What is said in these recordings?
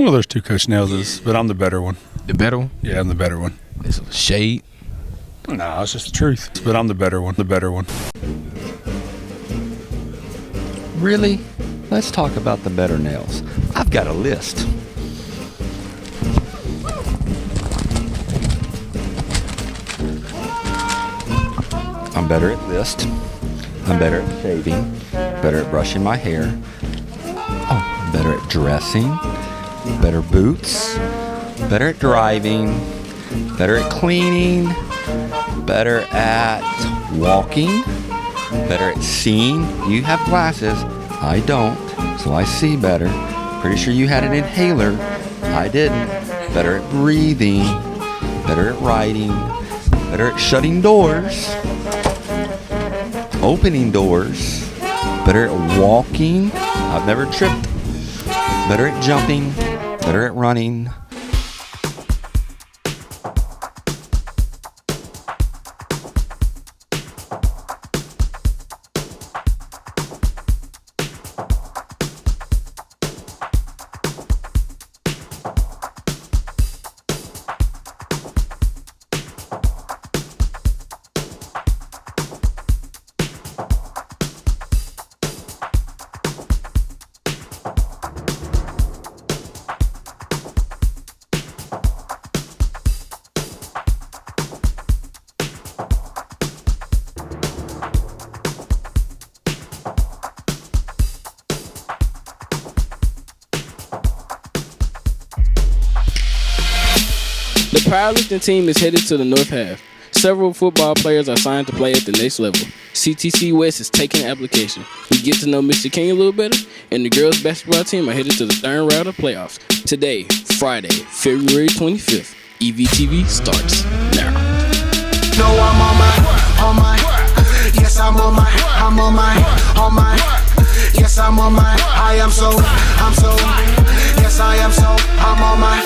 One of those two Coach Nails is, but I'm the better one. The better one? Yeah, I'm the better one. It's a shade. No, it's just the truth. But I'm the better one. The better one. Really? Let's talk about the better nails. I've got a list. I'm better at list. I'm better at shaving. Better at brushing my hair. Oh, I'm better at dressing. Better boots. Better at driving. Better at cleaning. Better at walking. Better at seeing. You have glasses. I don't, so I see better. Pretty sure you had an inhaler. I didn't. Better at breathing. Better at writing. Better at shutting doors. Opening doors. Better at walking. I've never tripped. Better at jumping. Better at running. The powerlifting team is headed to the North Half. Several football players are signed to play at the next level. CTC West is taking the application. We get to know Mr. King a little better, and the girls' basketball team are headed to the third round of playoffs. Today, Friday, February 25th, EVTV starts now. No, I'm on my, yes, I'm on my, yes, I'm on my, I'm so, yes, I am so, I'm on my.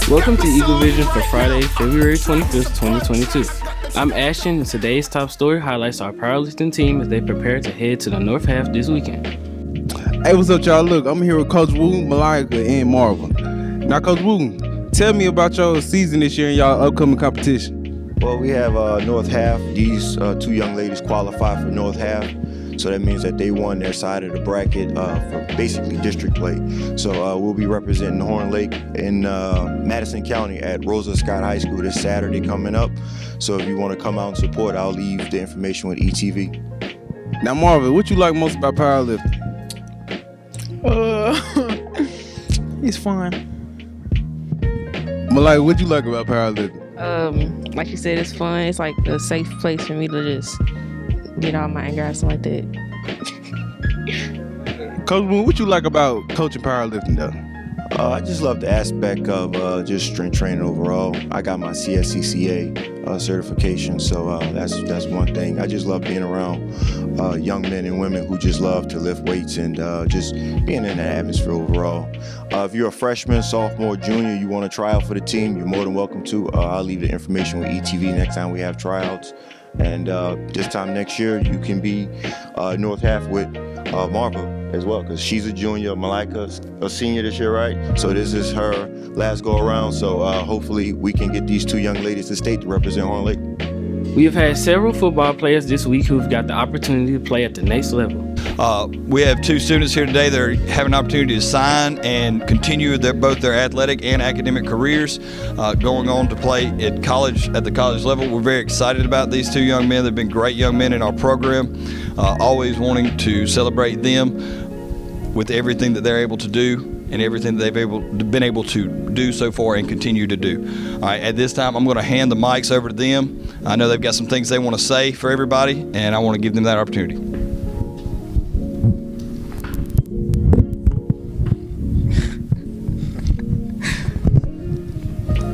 Welcome to Eagle Vision for Friday, February 25th, 2022. I'm Ashton, and today's top story highlights our powerlifting team as they prepare to head to the North Half this weekend. Hey, what's up, y'all? Look, I'm here with Coach Wu, Malika, and Marvin. Now, Coach Wu, tell me about your season this year and y'all upcoming competition. Well, we have North Half. These two young ladies qualify for North Half. So that means that they won their side of the bracket for basically district play. So we'll be representing Horn Lake in Madison County at Rosa Scott High School this Saturday coming up. So if you want to come out and support, I'll leave the information with ETV. Now, Marvin, what you like most about powerlifting? It's fun. Malika, what you like about powerlifting? Like you said, it's fun. It's like a safe place for me to just get all my anger out, something like that. Coach Moon, what you like about coaching powerlifting though? I just love the aspect of just strength training overall. I got my CSCCA certification, so that's one thing. I just love being around young men and women who just love to lift weights and just being in that atmosphere overall. If you're a freshman, sophomore, junior, you want to try out for the team, you're more than welcome to. I'll leave the information with ETV next time we have tryouts. And this time next year, you can be North Half with Marva as well, because she's a junior. Malika's a senior this year, right? So this is her last go around. So hopefully we can get these two young ladies to state to represent Horn Lake. We have had several football players this week who've got the opportunity to play at the next level. We have 2 students here today that have an opportunity to sign and continue both their athletic and academic careers, going on to play at the college level. We're very excited about these 2 young men. They've been great young men in our program, always wanting to celebrate them with everything that they're able to do and everything that they've been able to do so far and continue to do. All right, at this time, I'm going to hand the mics over to them. I know they've got some things they want to say for everybody, and I want to give them that opportunity.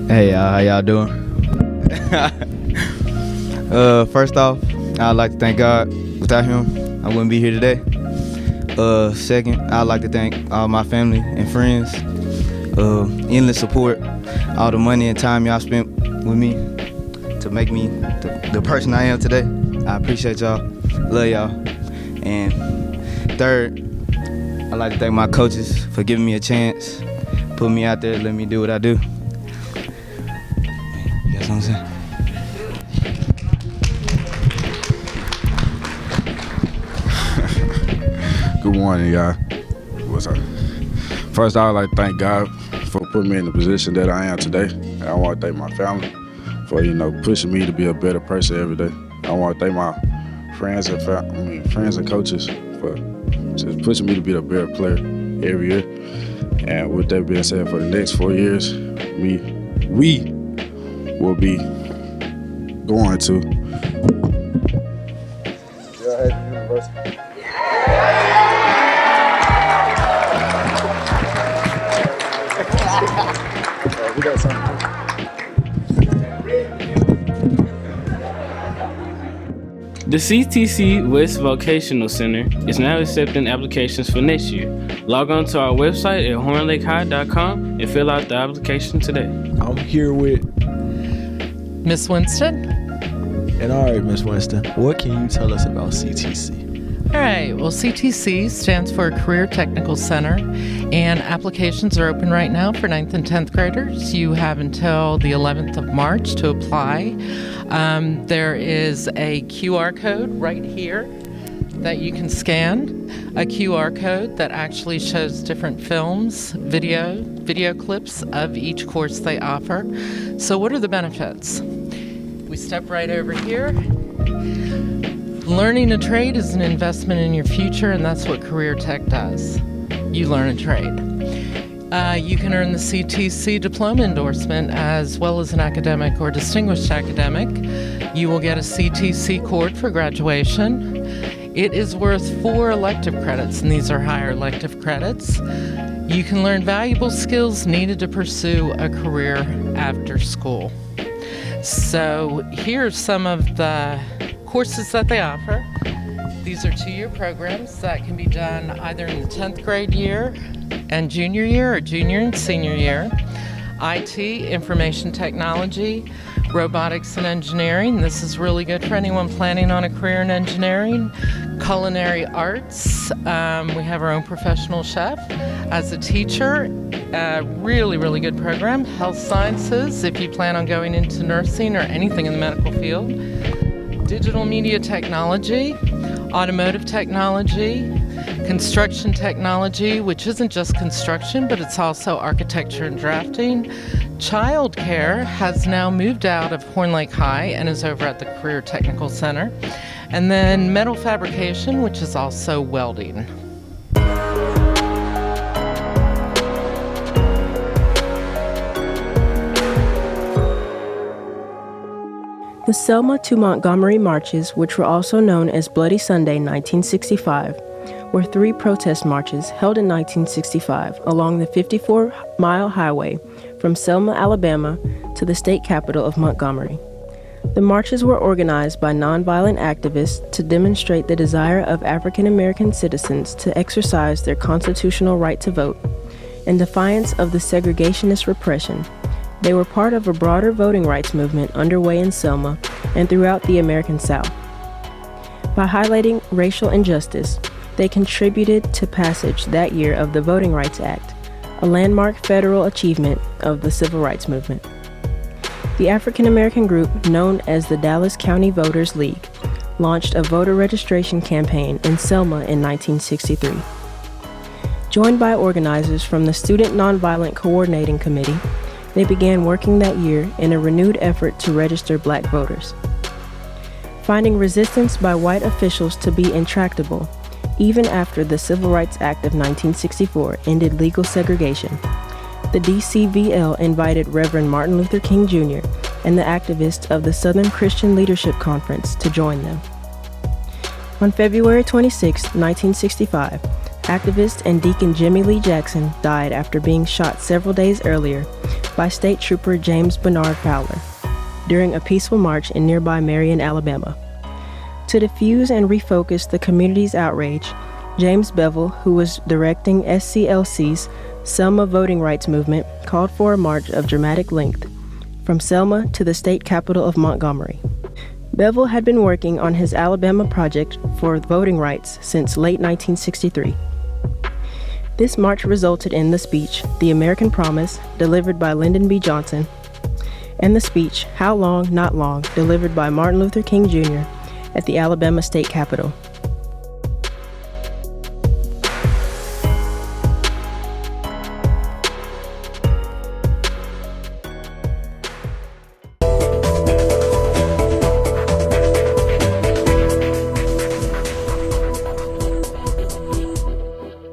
Hey y'all, how y'all doing? First off, I'd like to thank God. Without him, I wouldn't be here today. Second, I'd like to thank all my family and friends. Endless support, all the money and time y'all spent with me to make me the person I am today. I appreciate y'all, love y'all. And third, I'd like to thank my coaches for giving me a chance, putting me out there, letting me do what I do. You guys know what I'm saying? Good morning, y'all. What's up? First, I would like to thank God for putting me in the position that I am today. And I want to thank my family for, pushing me to be a better person every day. I want to thank my friends and coaches for just pushing me to be a better player every year. And with that being said, for the next 4 years, we will be going to University. The CTC West Vocational Center is now accepting applications for next year. Log on to our website at hornlakehigh.com and fill out the application today. I'm here with Miss Winston. And all right, Miss Winston, what can you tell us about CTC? All right, well, CTC stands for Career Technical Center, and applications are open right now for 9th and 10th graders. You have until the 11th of March to apply. There is a QR code right here that you can scan, a QR code that actually shows different films, video clips of each course they offer. So what are the benefits? We step right over here. Learning a trade is an investment in your future, and that's what Career Tech does. You learn a trade. You can earn the CTC diploma endorsement as well as an academic or distinguished academic. You will get a CTC cord for graduation. It is worth 4 elective credits, and these are higher elective credits. You can learn valuable skills needed to pursue a career after school. So here's some of the courses that they offer. These are 2-year programs that can be done either in the 10th grade year and junior year or junior and senior year. IT, information technology, robotics and engineering. This is really good for anyone planning on a career in engineering. Culinary arts. We have our own professional chef. As a teacher, really, really good program. Health sciences, if you plan on going into nursing or anything in the medical field. Digital media technology, automotive technology, construction technology, which isn't just construction, but it's also architecture and drafting. Childcare has now moved out of Horn Lake High and is over at the Career Technical Center. And then metal fabrication, which is also welding. The Selma to Montgomery marches, which were also known as Bloody Sunday 1965, were 3 protest marches held in 1965 along the 54-mile highway from Selma, Alabama to the state capital of Montgomery. The marches were organized by nonviolent activists to demonstrate the desire of African American citizens to exercise their constitutional right to vote in defiance of the segregationist repression. They were part of a broader voting rights movement underway in Selma and throughout the American South. By highlighting racial injustice, they contributed to passage that year of the Voting Rights Act, a landmark federal achievement of the civil rights movement. The African American group, known as the Dallas County Voters League, launched a voter registration campaign in Selma in 1963. Joined by organizers from the Student Nonviolent Coordinating Committee, they began working that year in a renewed effort to register black voters. Finding resistance by white officials to be intractable, even after the Civil Rights Act of 1964 ended legal segregation, the DCVL invited Reverend Martin Luther King Jr. and the activists of the Southern Christian Leadership Conference to join them. On February 26, 1965, activist and Deacon Jimmy Lee Jackson died after being shot several days earlier by State Trooper James Bernard Fowler during a peaceful march in nearby Marion, Alabama. To diffuse and refocus the community's outrage, James Bevel, who was directing SCLC's Selma voting rights movement, called for a march of dramatic length from Selma to the state capital of Montgomery. Bevel had been working on his Alabama project for voting rights since late 1963. This march resulted in the speech, The American Promise, delivered by Lyndon B. Johnson, and the speech, How Long, Not Long, delivered by Martin Luther King Jr. at the Alabama State Capitol.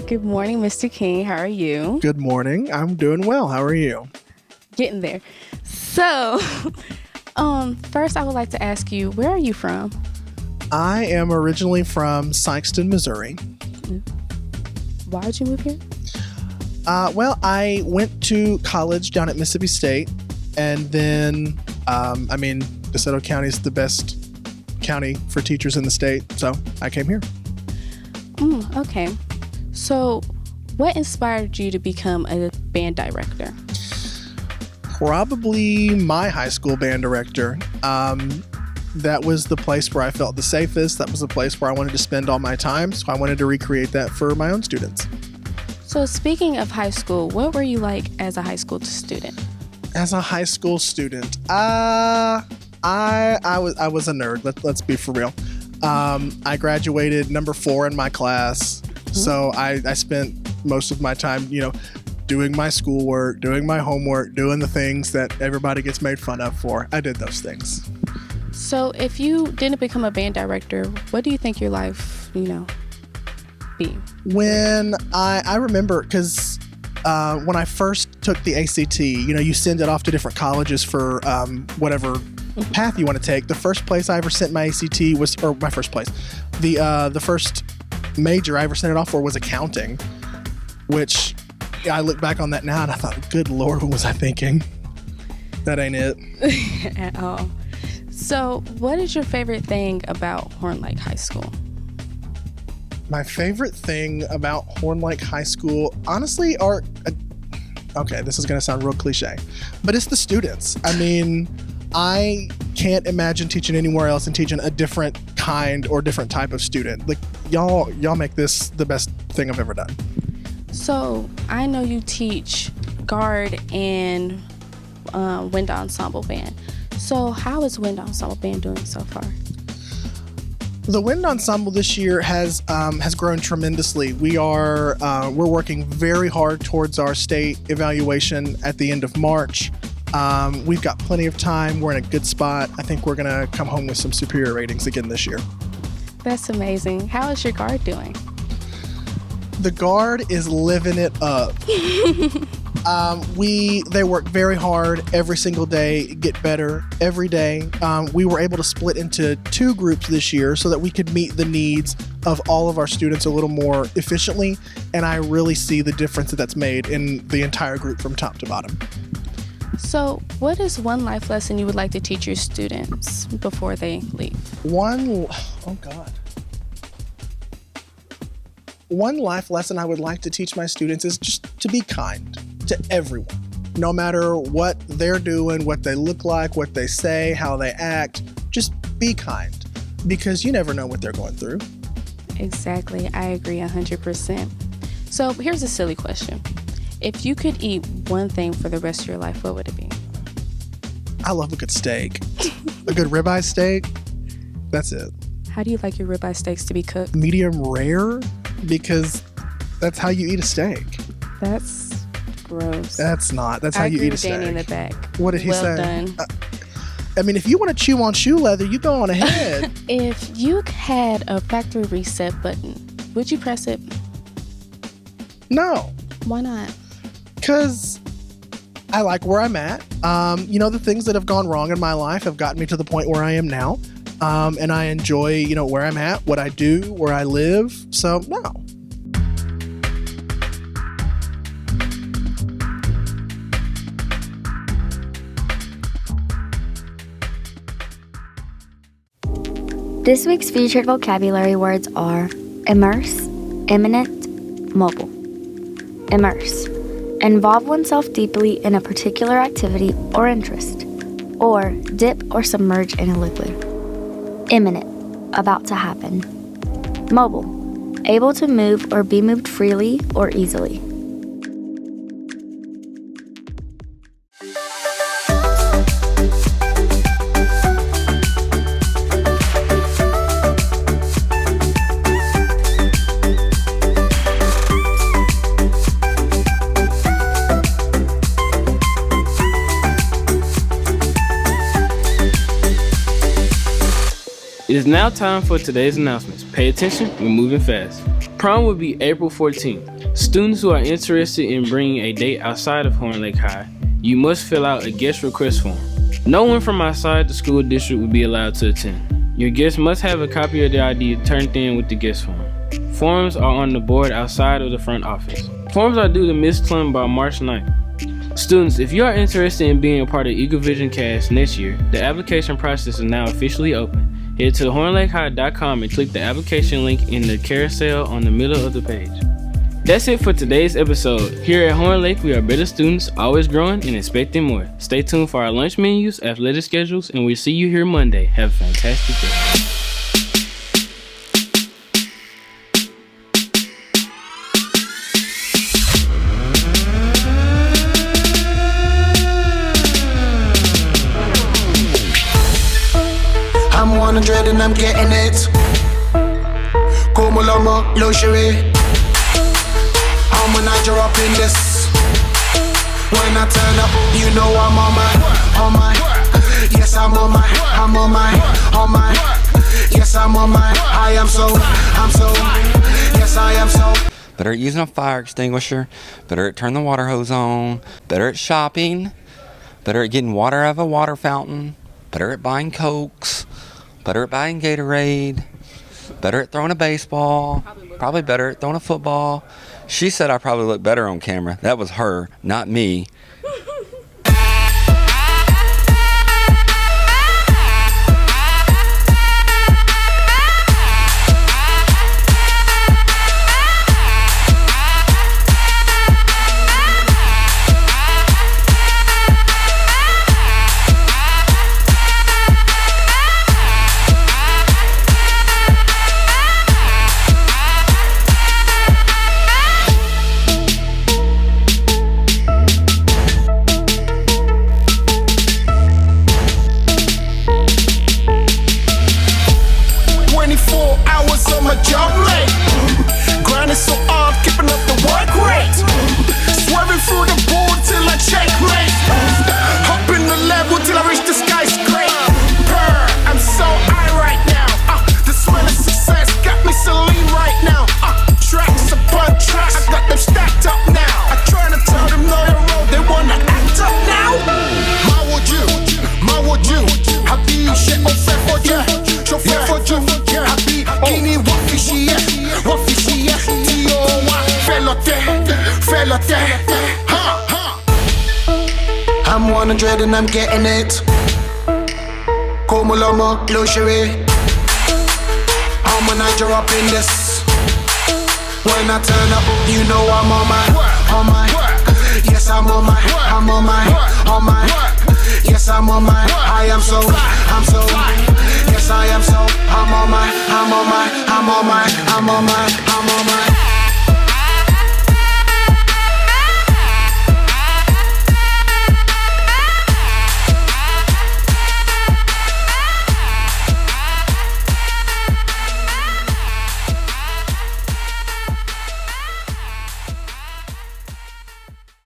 Good morning, Mr. King. How are you? Good morning. I'm doing well. How are you? Getting there. So, first I would like to ask you, where are you from? I am originally from Sikeston, Missouri. Why did you move here? Well, I went to college down at Mississippi State, and then, DeSoto County is the best county for teachers in the state, so I came here. Okay. So, what inspired you to become a band director? Probably my high school band director. That was the place where I felt the safest. That was the place where I wanted to spend all my time. So I wanted to recreate that for my own students. So speaking of high school, what were you like as a high school student? As a high school student, I was a nerd. Let's be for real. I graduated number 4 in my class. So I spent most of my time, doing my schoolwork, doing my homework, doing the things that everybody gets made fun of for. I did those things. So if you didn't become a band director, what do you think your life, be? When I remember, because when I first took the ACT, you send it off to different colleges for whatever path you want to take. The first place I ever sent my ACT was, or my first place, the first major I ever sent it off for was accounting, which I look back on that now and I thought, good Lord, what was I thinking? That ain't it. At all. So what is your favorite thing about Horn Lake High School? My favorite thing about Horn Lake High School, honestly, okay, this is going to sound real cliche, but it's the students. I can't imagine teaching anywhere else and teaching a different kind or different type of student. Like, y'all make this the best thing I've ever done. So I know you teach guard and wind ensemble band. So how is wind ensemble band doing so far? The wind ensemble this year has grown tremendously. We're working very hard towards our state evaluation at the end of March. We've got plenty of time. We're in a good spot. I think we're gonna come home with some superior ratings again this year. That's amazing. How is your guard doing? The guard is living it up. They work very hard every single day, get better every day. We were able to split into 2 groups this year so that we could meet the needs of all of our students a little more efficiently, and I really see the difference that's made in the entire group from top to bottom. So what is one life lesson you would like to teach your students before they leave? One life lesson I would like to teach my students is just to be kind to everyone. No matter what they're doing, what they look like, what they say, how they act, just be kind, because you never know what they're going through. Exactly. I agree 100%. So here's a silly question. If you could eat one thing for the rest of your life, what would it be? I love a good steak. A good ribeye steak. That's it. How do you like your ribeye steaks to be cooked? Medium rare, because that's how you eat a steak. That's gross. That's not. That's how I you agree eat a with steak. Danny in the back. What did he well say? Done. I mean, if you want to chew on shoe leather, you go on ahead. If you had a factory reset button, would you press it? No. Why not? Because I like where I'm at. The things that have gone wrong in my life have gotten me to the point where I am now. And I enjoy, where I'm at, what I do, where I live. So, no. This week's featured vocabulary words are immerse, imminent, mobile. Immerse. Involve oneself deeply in a particular activity or interest, or dip or submerge in a liquid. Imminent. About to happen. Mobile. Able to move or be moved freely or easily. It is now time for today's announcements. Pay attention, we're moving fast. Prom will be April 14th. Students who are interested in bringing a date outside of Horn Lake High, you must fill out a guest request form. No one from outside the school district will be allowed to attend. Your guests must have a copy of their ID turned in with the guest form. Forms are on the board outside of the front office. Forms are due to Ms. Clem by March 9th. Students, if you are interested in being a part of Eagle Vision Cast next year, the application process is now officially open. Head to hornlakehigh.com and click the application link in the carousel on the middle of the page. That's it for today's episode. Here at Horn Lake, we are better students, always growing and expecting more. Stay tuned for our lunch menus, athletic schedules, and we'll see you here Monday. Have a fantastic day. I'm 100 and I'm getting it. Como lomo, luxury. I'm a Niger up in this. When I turn up, you know I'm on my. Yes, I'm on my. Yes, I'm on my. I'm so. Yes, I am so. Better at using a fire extinguisher. Better at turning the water hose on. Better at shopping. Better at getting water out of a water fountain. Better at buying Cokes. Better at buying Gatorade. Better at throwing a baseball. Probably better at throwing a football. She said I probably look better on camera. That was her, not me. I'm 100 and I'm getting it. Como lomo, luxury. I'm a Niger up in this. When I turn up, you know I'm on my. Yes, I'm on my. Yes, I'm on my. I am so. Yes, I am so. I'm on my.